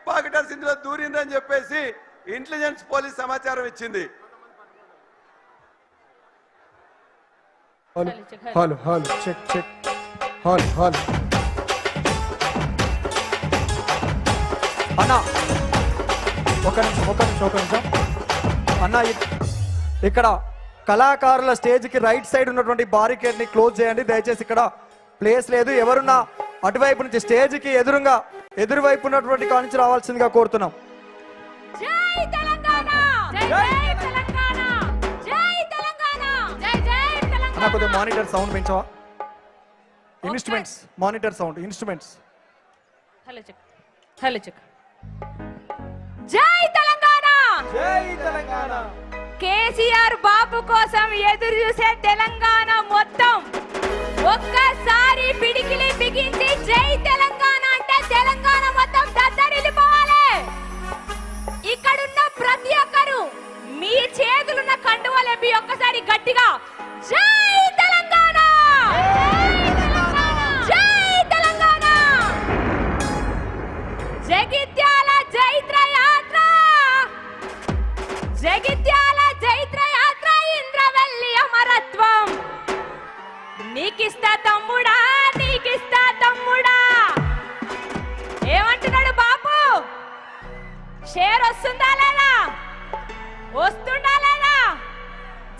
Pocketers ఇందులో దూరిందని చెప్పేసి intelligence police సమాచారం ఇచ్చింది. Hello hello check check hello hello అన్న ఒక నిమిషం అన్న, ఇక్కడ కళాకారుల స్టేజ్కి రైట్ సైడ్ ఉన్నటువంటి బారికేడ్ని క్లోజ్ చేయండి దయచేసి. ఇక్కడ ప్లేస్ లేదు. ఎవరున్నా అటువైపు నుంచి స్టేజ్కి ఎదురువైపు ఉన్నటువంటి కాడి నుంచి రావాల్సిందిగా కోరుతున్నాం. అన్న కొద్దిగా మానిటర్ సౌండ్ పెంచవా? Instruments monitor sound instruments. Hello check. జై తెలంగాణ, జై తెలంగాణ. కేసీఆర్ బాబు కోసం ఎదురు చూసే తెలంగాణ మొత్తం ఒక్కసారి పిడికిలి బిగించి జై తెలంగాణ అంటే తెలంగాణ మొత్తం దద్దరిల్లిపోవాలి. ఇక్కడున్న ప్రతి ఒక్కరు మీ చేతులున్న కండువలేపి ఒక్కసారి గట్టిగా జై తెలంగాణ, జై తెలంగాణ. జగిత్యాల జైత్ర యాత్ర, జగిత్యాల జైత్ర యాత్ర, ఇంద్రవెల్లి అమరత్వం. నీకిస్తా తమ్ముడా, నీకిస్తా తమ్ముడా. ఏమంటున్నాడు బాబు? షేర్ వస్తుందా లేదా? వస్తుందా లేదా?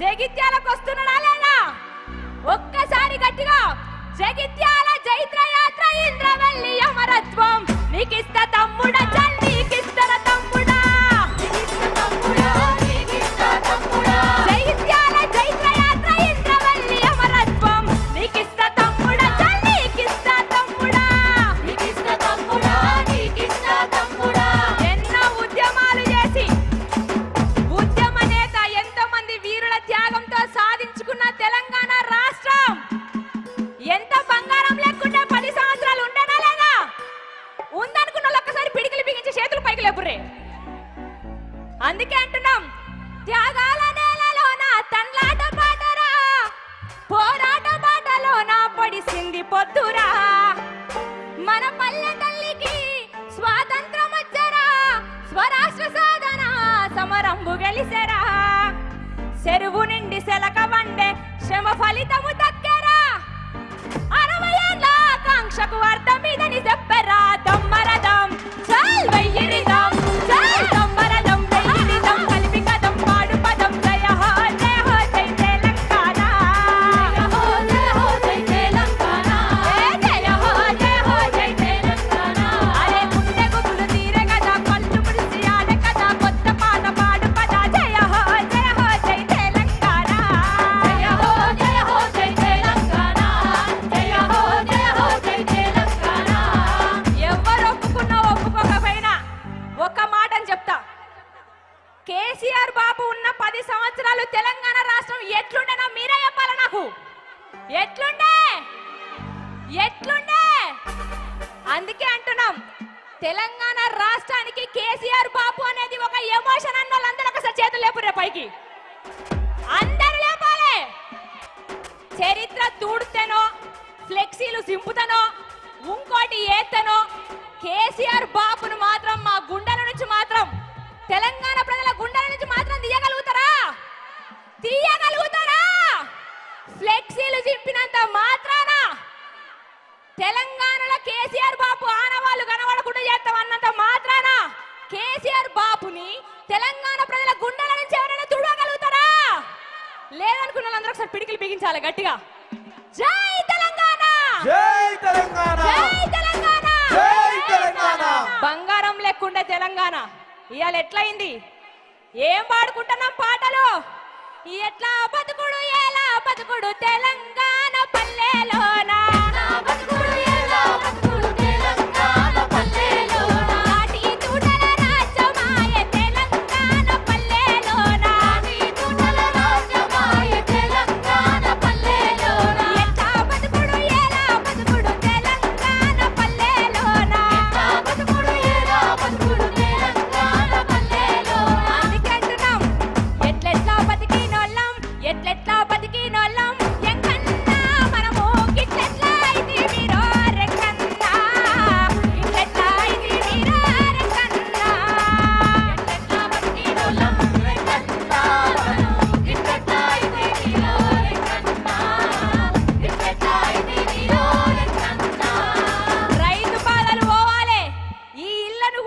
జగిత్యాలకు వస్తున్నాడా లేదా? ఒక్కసారి గట్టిగా జగిత్యాల జైత్ర యాత్ర, ఇంద్రవెల్లి అమరత్వం. నీకిస్తా తమ్ముడా, చల్ నీకిస్తారా తమ్ముడా. జగిత్యాల జైత్ర యాత్ర, ఇంద్రవెల్లి అమరత్వం. నీకిస్తా తమ్ముడా, చల్ నీకిస్తా తమ్ముడా. ఎన్నో ఉద్యమాలు చేసి ఉద్యమ నేత ఎంతో మంది వీరుల త్యాగంతో సాధించుకున్న తెలంగాణ రాష్ట్రం ఎంత బంగారం లేకుండా 10 సంవత్సరాలు ఉండనా లేదా? ఉందనుకున్న ఒక్కసారి పిడికిలి బిగించి చేతులు పైకి లేపురే. అందుకే అంటున్నాం, త్యాగాల నేలలోన తన్లాట పాటరా, పోరాట బాటలోన పడిసింది పొద్దురా. మన పల్లె తల్లికి స్వాతంత్రం వచ్చరా, స్వరాష్ట్ర సాధన సమరంబు గెలిసెరా. చెరువు నిండి సెలక వండే శ్రమ ఫలితము దక్కెరా. 60 ఏళ్ళ ఆకాంక్షకు అర్థం ఇదని చెప్పరా. దమ్మరదం చల్ వెయ్యిరిదం, చల్ దమ్మరదం వెయ్యిరిదం, కలిపి కదం పాడు పదం. జయ హో జయ హో జై తెలంగాణ, జయ హో జయ హో జై తెలంగాణ, జయ హో జయ హో జై తెలంగాణ. అరే గుండె గుబులు తీరే కదా, కళ్ళు ముడిసి ఆడే కదా, కొత్త పాట పాడు పద. జయ హో జయ హో జై తెలంగాణ, జయ హో జయ హో జై తెలంగాణ, జయ హో జయ హో జై తెలంగాణ. ఎవరు ఒప్పుకున్నా ఒప్పుకోకపోయినా ఒక మాటని చెప్తా, కేసీఆర్ బాబు ఉన్న 10 సంవత్సరాలు తెలంగాణ రాష్ట్రం ఎట్లుండేనా మీరే చెప్పాల నాకు. ఎట్లుండే ఎట్లుండే? అందుకే అంటున్నాం, తెలంగాణ రాష్ట్రానికి కేసీఆర్ బాబు అనేది ఒక ఎమోషన్ అన్న వాళ్ళందరూ ఒకసారి చేతులు లేపురే పైకి. అందరూ లేపాలి. చరిత్ర తూడుతేనో, ఫ్లెక్సీలు సింపుతనో, ఇంకోటి ఏతనో, కేసీఆర్ బాబును మాత్రం మా గుండెల నుంచి మాత్రం, తెలంగాణ ప్రజల గుండెల నుంచి మాత్రం తీయగలుగుతారా? తీయగలుగుతారా? ఫ్లెక్సీలు చింపినంత మాత్రాన తెలంగాణలో కేసీఆర్ బాబు ఆనవాళ్ళు కనబడకుండా చేస్తాం అన్నంత మాత్రాన కేసీఆర్ బాబుని తెలంగాణ ప్రజల గుండెల నుంచి ఎవరైనా తుడవగలుగుతారా? లేదనుకున్న వాళ్ళందరూ ఒకసారి పిడికిలు బిగించాలి గట్టిగా. జై తెలంగాణ, జై తెలంగాణ, జై తెలంగాణ, జై తెలంగాణ. బంగారం లేకుండే తెలంగాణ ఇవాళ ఎట్లయింది? ఏం పాడుకుంటున్నాం పాటలు? ఎట్లా బతుకుడు ఎలా బతుకుడు తెలంగాణ పల్లెలోన, బతుకుడు ఎలా బతుకుడు తెలంగాణ పల్లెలోన. నాటి తూటల రాజ్యమాయ తెలంగాణ పల్లెలోన, నాటి తూటల రాజ్యమాయ తెలంగాణ పల్లెలోన. ఎట్లా బతుకుడు ఎలా బతుకుడు తెలంగాణ పల్లెలోన, ఎట్లా బతుకుడు ఎలా బతుకుడు తెలంగాణ పల్లెలోన. అందుకే అంటున్నాం, ఎట్లెట్లా బతికినోళ్ళం, ఎట్లెట్లా బతికినోళ్ళం, ఎంకన్నా మనము గిట్లెట్లా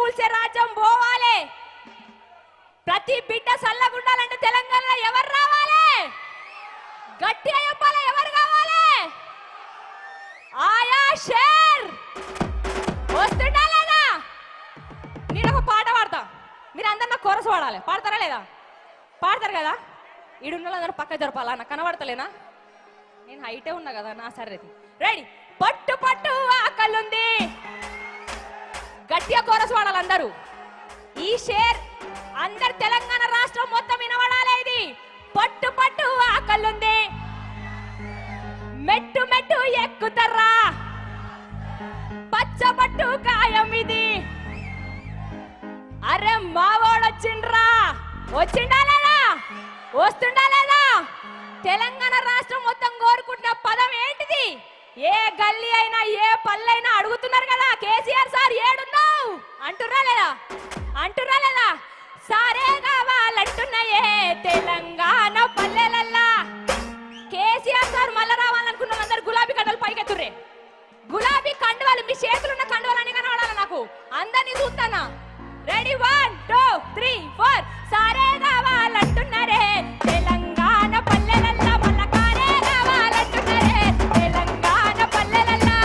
కూల్చే రాజ్యం పోవాలి. ప్రతి బిడ్డ సల్లగుండాలంటే తెలంగాణలో ఎవరు రావాలి? గట్టిగా చెప్పాలి, ఎవరు కావాలి? ఆయా షేర్ వస్తుందా లేదా? నేను ఒక పాట పాడతా, మీరు అందరు నాకు కోరస్ పాడాలి. పాడతారా లేదా? పాడతారు కదా? ఈడున్న వాళ్ళందరూ పక్క జరపాలా? నాకు కనబడతలేనా? నేను హైటే ఉన్నా కదా. నా సరే రెడీ. పట్టు పట్టు ఆకలుంది, గట్టిగా కోరస్ పాడాలి అందరూ. ఈ షేర్ అందరు తెలంగాణ రాష్ట్రం మొత్తం వినబడాలి. ఇది పట్టు పట్టు ఆకలుంది, మెట్టు మెట్టు ఎక్కుతర్రా, పచ్చబట్టు కాయం ఇది. అరే మావోడు వచ్చిండ్రా, వచ్చిండా లేదా? వస్తుండా లేదా? తెలంగాణ రాష్ట్రం మొత్తం కోరుకుంటున్న పదం ఏంటిది? ఏ గల్లీ అయినా ఏ పల్లెైనా అడుగుతున్నారు కదా, కేసీఆర్ సార్ ఏడున్నావు అంటున్నా లేదా? అంటున్నా లేదా? సారే కావాలంటున్నాయే తెలంగాణ పల్లెలల్లా. కేసీఆర్ సార్ మళ్ళా రావాలనుకున్న అందరు గులాబీ కండలు పైకెత్తుర్రే. గులాబీ కండువాలు, మీ చేతులున్న కండువాలని కనబడాలి నాకు. అందరినీ చూస్తానా? రెడీ 1 2 3 4. సారే కావాలంటున్నారే తెలంగాణ పల్లెలల్లా, మళ్ళా కారే కావాలంటున్నారే తెలంగాణ పల్లెలల్లా.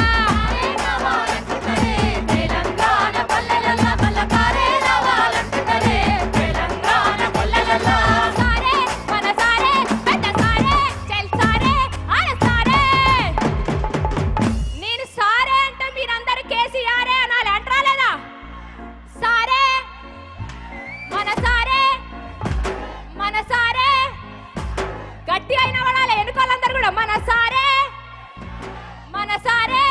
తెలంగాణ పల్లెలల్లా, మళ్ళా కారే కావాలంటున్నారే తెలంగాణ పల్లెలల్లా. సారే మన సారే, పెద్ద సారే, చెల్ సారే, ఆడ సారే. నేను సారే అంటే మీరందరూ కేసీఆరే అనాలి. అంటారా లేదా? సారే మన సారే, మన సారే గట్టి అయిన వాడాలి. ఎన్నుకోవాలందరూ కూడా మన సారే, మన సారే,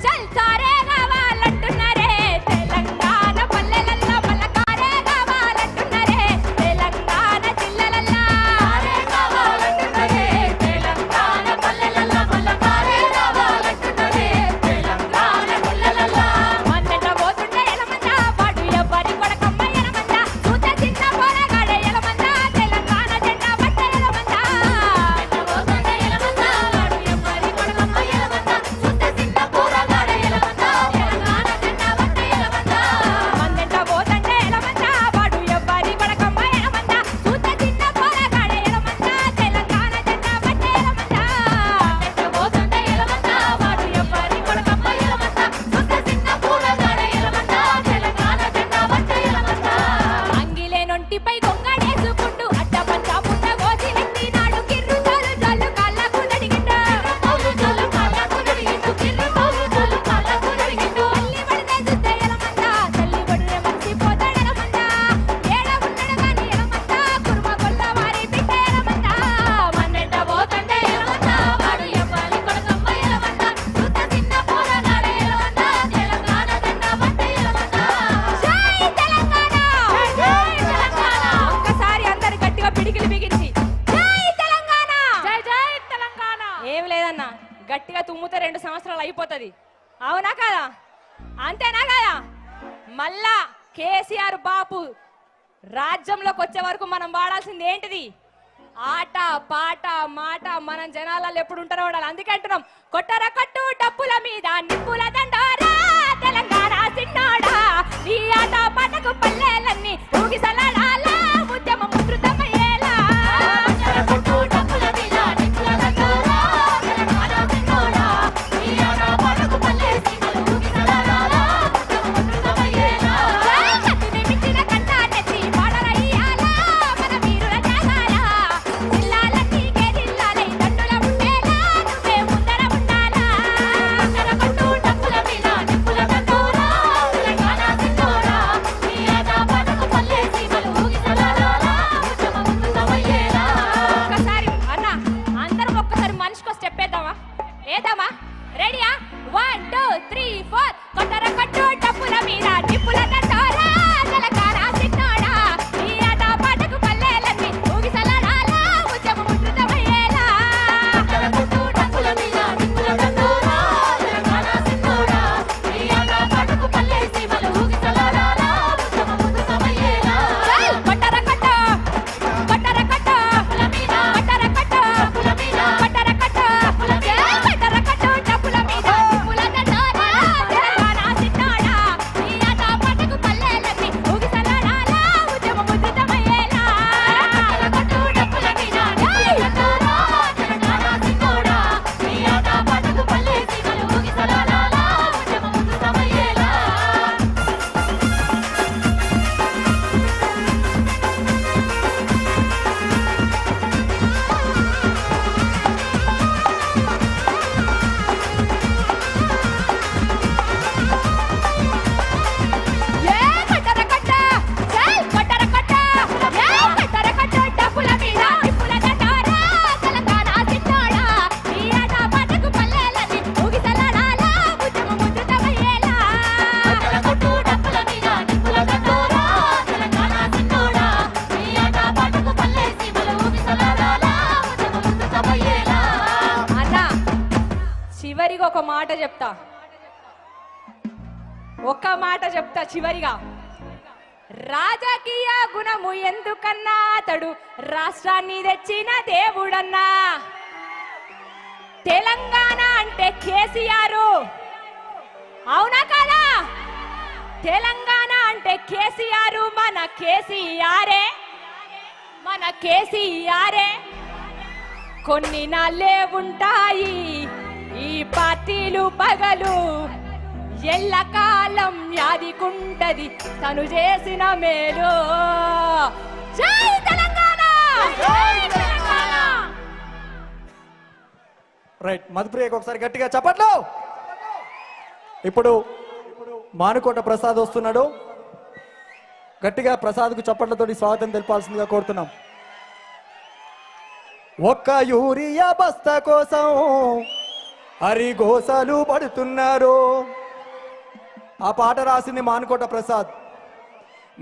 చల్ సారే కావాలంటున్నారే తెలంగాణ పల్లెలల్లా, మళ్ళా కారే కావాలంటున్నారే తెలంగాణ జిల్లలల్లా. కావాలంటున్నారే తెలంగాణ పల్లెలల్లా, మళ్ళా కారే కావాలంటున్నారే తెలంగాణ పల్లెలల్లా. మందెంట పోతుంటే ఎలమంద, వాడు ఎవ్వరి కొడకమ్మ ఎలమంద, చూత చిన్న పోరగాడే ఎలమంద, తెలంగాణ జెండా పట్ట ఎలమంద. పోతుంటే ఎలమంద, వాడు ఎవ్వరి కొడకమ్మ ఎలమంద, చూత చిన్న పోరగాడే ఎలమంద, తెలంగాణ జెండా పట్ట ఎలమంద. మందెంట పోతుంటే ఎలమంద, వాడు ఎవ్వరి కొడకమ్మ ఎలమంద, చూత చిన్న పోరగాడే ఎలమంద, తెలంగాణ జెండా పట్ట ఎలమంద. మందెంట పోతుంటే ఎలమంద, వాడు ఎవ్వరి కొడకమ్మ ఎలమంద, చూత చిన్న పోరగాడే ఎలమంద, తెలంగాణ జెండా పట్ట ఎలమంద. అంగిలే నొంటిపై కొంగడేసుకుంటూ అడ్డ పంచ పుట్ట గోసి నెత్తినాడు, కిర్రు తోలు జల్లు కాళ్ళకు నడిగిండు, తోలు జల్లు కాళ్ళకు నడిగిండు, కిర్రు తోలు జల్లు కాళ్ళకు నడిగిండు. తల్లి పడితే చూస్తే ఎలమంద, తల్లి పడితే మర్చిపోతాడు ఎలమంద, ఏడ ఉన్నాడు గాని ఎలమంద, కుర్మ గొల్ల వారి బిడ్డ ఎలమంద. మన్నెంట పోతుంటే ఎలమంద, వాడు ఎవ్వరి కొడకమ్మ ఎలమంద, చూత చిన్న పోరగాడే ఎలమంద, తెలంగాణ జెండా పట్ట ఎలమంద. జై తెలంగాణ, జై తెలంగాణ. ఒక్కసారి అందరు గట్టిగా పిడికిలి బిగించి జై తెలంగాణ, జై జై తెలంగాణ. ఏం లేదన్నా, గట్టిగా తుమ్ముతే 2 సంవత్సరాలు అయిపోతుంది. అవునా కదా? అంతేనా కదా? మళ్ళా కేసీఆర్ బాపు రాజ్యంలోకి వచ్చే వరకు మనం వాడాల్సింది ఏంటిది? ఆట పాట మాట. మనం జనాలలో ఎప్పుడు ఉంటారో ఉండాలి. అందుకే అంటున్నాం, కొట్టర కట్టు డప్పుల మీద నిప్పుల దండోరా తెలంగాణ సిన్నోడా, ఈ ఆట పాటకు పల్లెలన్నీ ఊగిసలాడాలా, ఉద్యమం ఉధృతమయ్యేలా. కొట్టు డప్పుల మీద నిప్పుల దండోరా తెలంగాణ సిన్నోడా, ఈ ఆట పాటకు పల్లెలన్నీ ఊగిసలాడాలా, ఉద్యమం ఉధృతమయ్యేలా. కత్తిని మించిన కంట నెత్తి పాడరయ్యాలా, మన వీరుల త్యాగాల జిల్లాలన్నీ గెలిల్లాలై దండుల ఉండేలా, నువ్వే ముందర ఉండాలా. కొట్టు డప్పుల మీద నిప్పుల దండోరా తెలంగాణ సిన్నోడా, ఈ ఆట మాట చెప్తా చివరిగా. రాజకీయ గుణము ఎందుకన్నా అతడు రాష్ట్రాన్ని తెచ్చిన దేవుడన్నా. తెలంగాణ అంటే కేసీఆర్, అవునా కదా? తెలంగాణ అంటే కేసీఆర్, మన కేసీఆరే. కొన్ని నాళ్ళే ఉంటాయి ఈ పార్టీలు పగలు, ఎల్లకాలం యాదికుంటది తను చేసిన మేలు. జై తెలంగాణ! జై తెలంగాణ! రైట్, మధుప్రియకి ఒకసారి గట్టిగా చప్పట్లు. ఇప్పుడు మానుకోట ప్రసాద్ వస్తున్నాడు. గట్టిగా ప్రసాద్కు చప్పట్లతోటి స్వాగతం తెలపాల్సిందిగా కోరుతున్నాం. ఒక్క యూరియా బస్తా కోసం హరిగోసలు పడుతున్నారు. ఆ పాట రాసింది మానుకోట ప్రసాద్.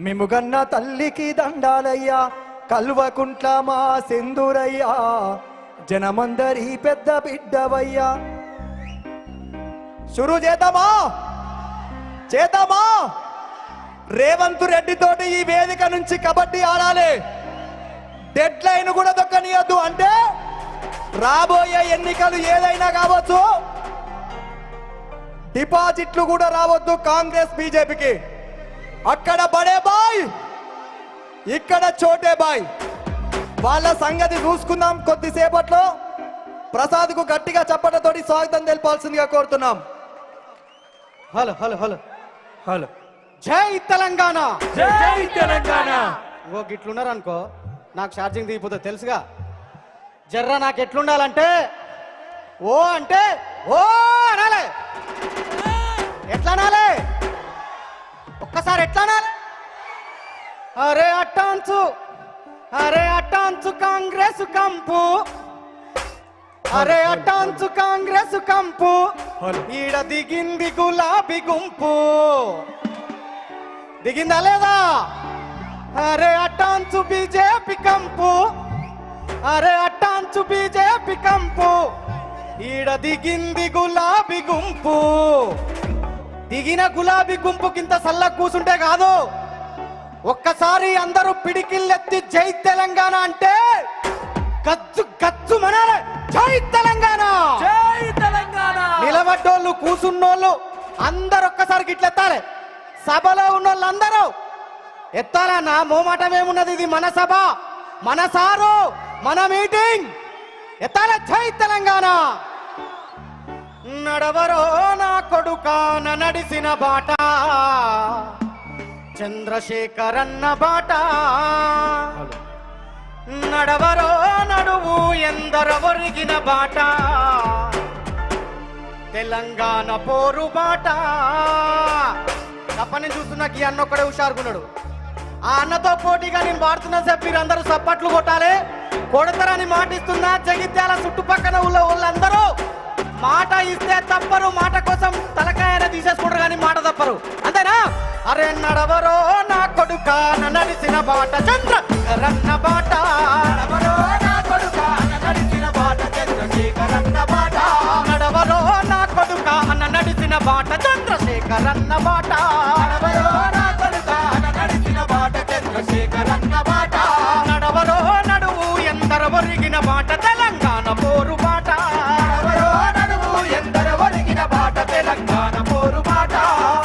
మిముగన్న తల్లికి దండాలయ్యా, కల్వకుంట్ల మా సింధురయ్యా, జనమందరి పెద్ద బిడ్డవయ్యా. షురు చేద్దామా? రేవంత్ రెడ్డి తోటి ఈ వేదిక నుంచి కబడ్డీ ఆడాలి. డెడ్ లైన్ కూడా దొక్కనియద్దు. అంటే రాబోయే ఎన్నికలు ఏదైనా కావచ్చు, డిపాజిట్లు కూడా రావద్దు కాంగ్రెస్ బీజేపీకి. అక్కడ బడే బాయ్, ఇక్కడ చోటే బాయ్. వాళ్ళ సంగతి చూసుకుందాం కొద్దిసేపట్లో. ప్రసాద్ కు గట్టిగా చప్పట్లతోటి స్వాగతం తెలపాల్సిందిగా కోరుతున్నాం. Hello hello hello hello. జై తెలంగాణ! జై తెలంగాణ! ఓ గిట్లున్నారు అనుకో, నాకు ఛార్జింగ్ దిగిపోతుంది తెలుసుగా. జర్రా నాకు ఎట్లుండాలంటే ఓ అంటే ఓ అనాలి. ఎట్లా అనాలి? ఒక్కసారి ఎట్లా అనాలి? అరే అట్టాంచు కాంగ్రెస్ కంపు, అరే అట్టాంచు కాంగ్రెస్ కంపు, ఈడ దిగింది గులాబీ గుంపు. దిగిందా లేదా? అరే అట్టాంచు బీజేపీ కంపు, అరే అట్టాంచు బీజేపీ కంపు, ఈడ దిగింది గులాబీ గుంపు. దిగిన గులాబీ గుంపు కింద సల్ల కూసుంటే కాదు, ఒక్కసారి అందరూ పిడికిల్లెత్తి జై తెలంగాణ అంటే గచ్చు గచ్చు మనాలి. జై తెలంగాణ! జై తెలంగాణ! నిలబడ్డోళ్ళు కూసున్నోళ్ళు అందరు ఒక్కసారి గిట్లెత్తాలి. సభలో ఉన్నోళ్ళు అందరూ ఎత్తాలన్నా. మోమాటం ఏమున్నది? ఇది మన సభ, మన సారు, మన మీటింగ్. ఎత్తాల జై తెలంగాణ! నడవరో నా కొడుకాన నడిసిన బాట, చంద్రశేఖరన్న బాట. నడవరో నడువు ఎందర ఒరిగిన బాట, తెలంగాణ పోరు బాట. తప్పని చూస్తున్నా ఈ అన్న ఒక్కడే హుషారుకున్నాడు. ఆ అన్నతో పోటీగా నేను వాడుతున్నా సార్, మీరు అందరూ సప్పట్లు కొట్టాలి. కొడతారని మాటిస్తున్నా. జగిత్యాల చుట్టుపక్కల వాళ్ళందరూ మాట ఇస్తే తప్పరు, మాట కోసం తలకాయన తీసేసుకుంటారు కానీ మాట తప్పరు. అంతేనా? అరే నడవరో నా కొడుక నడిసిన బాట, చంద్రశేఖరన్న బాట. నడవరో నా కొడుక నడిసిన బాట, చంద్రశేఖరన్న బాట. నడవరో నా కొడుక నడిసిన బాట, చంద్రశేఖరన్న బాట. నడవరో నా కొడుక నడిసిన బాట, చంద్రశేఖరన్న బాట. నడవరో నడువు ఎందర ఒరిగిన బాట, తెలంగాణ పోరు బాట. నడవరో నడువు ఎందర ఒరిగిన బాట, తెలంగాణ పోరు బాట.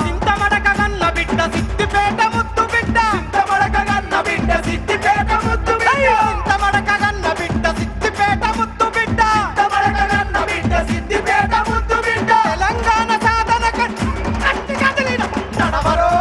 చింతమడక గన్న బిడ్డ సిద్దిపేట ముద్దు బిడ్డ, చింతమడక గన్న బిడ్డ సిద్దిపేట ముద్దు బిడ్డ, చింతమడక గన్న బిడ్డ సిద్దిపేట ముద్దు బిడ్డ, చింతమడక గన్న బిడ్డ సిద్దిపేట ముద్దు బిడ్డ. తెలంగాణ సాధన కట్టి కదిలిన నడవరో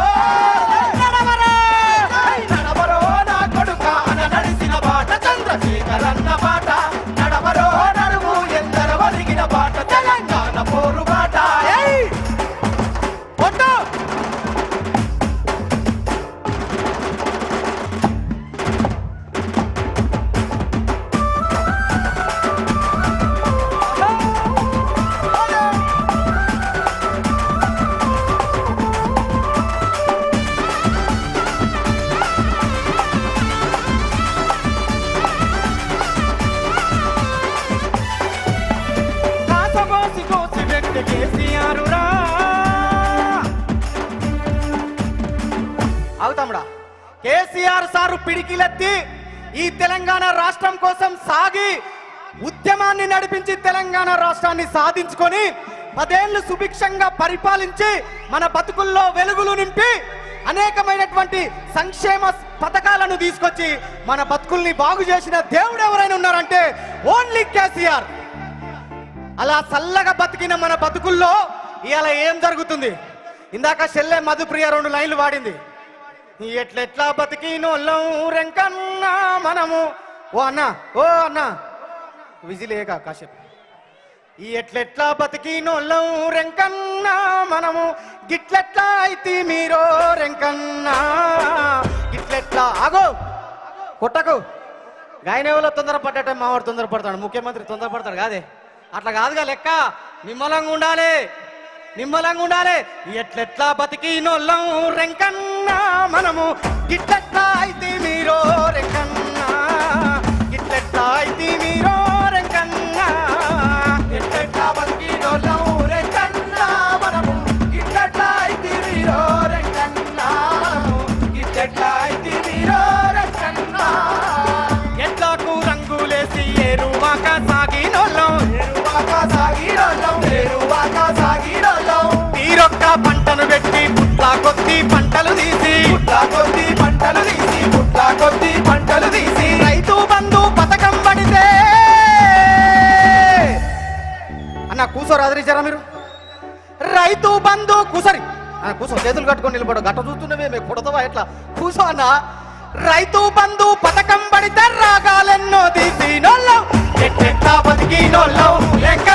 అవుతాముడా కేసీఆర్ సారు పిడికిలెత్తి ఈ తెలంగాణ రాష్ట్రం కోసం సాగి ఉద్యమాన్ని నడిపించి తెలంగాణ రాష్ట్రాన్ని సాధించుకొని 10 ఏళ్లు సుభిక్షంగా పరిపాలించి మన బతుకుల్లో వెలుగులు నింపి అనేకమైనటువంటి సంక్షేమ పథకాలను తీసుకొచ్చి మన బతుకుల్ని బాగు చేసిన దేవుడు ఎవరైనా ఉన్నారంటే ఓన్లీ కేసీఆర్. అలా చల్లగా బతికిన మన బతుకుల్లో ఇవాళ ఏం జరుగుతుంది? ఇందాక చెల్లె మధుప్రియ 2 లైన్లు వాడింది. ఎట్లెట్లా బతికినోళ్ళం రెంకన్నా మనము. ఓ అన్నా విజిలేక కాసేపు. ఈ ఎట్లెట్లా బతికినోళ్ళం రెంకన్నా మనము గిట్లెట్లా అయితే మీరో రెంకన్నా గిట్లెట్లా. ఆగో కొట్టకు. గాయనేవులో తొందరపడ్డట మావాడు తొందరపడతాడు, ముఖ్యమంత్రి తొందరపడతాడు కాదే. అట్లా కాదుగా లెక్క. నిమ్మలంగా ఉండాలి. ఎట్లెట్లా బతికినోళ్ళం రెంకన్నా మనము గిట్లెట్లా అయితే మీరో రెంకన్నా గిట్లెట్లా అయితే మీరో రెంకన్నా. ఎట్లెట్లా బతికినోళ్ళం రెంకన్నా మనము గిట్లెట్లా అయితే మీరో రెంకన్నా గిట్లెట్లా అయితే మీరో రెంకన్నా. ఎట్లాకు రంగులేసి ఏరువాక సాగినోళ్ళం తీరొక్క పంటను పెట్టి పుట్లా కొద్ది పంటలు తీసి రైతు బంధు పథకం పడితే అన్న కూసోరాదరిచారా మీరు? రైతు బంధు కూసరి కూసో, చేతులు కట్టుకొని నిలబడు. గట్ట చూస్తున్నవే మీకు పుడతావా ఎట్లా? కూసో అన్న. రైతు బంధు పథకం పడితే రాగాలెన్నో తీసినోళ్ళం ఎట్లా బతికినోళ్ళం లెక్క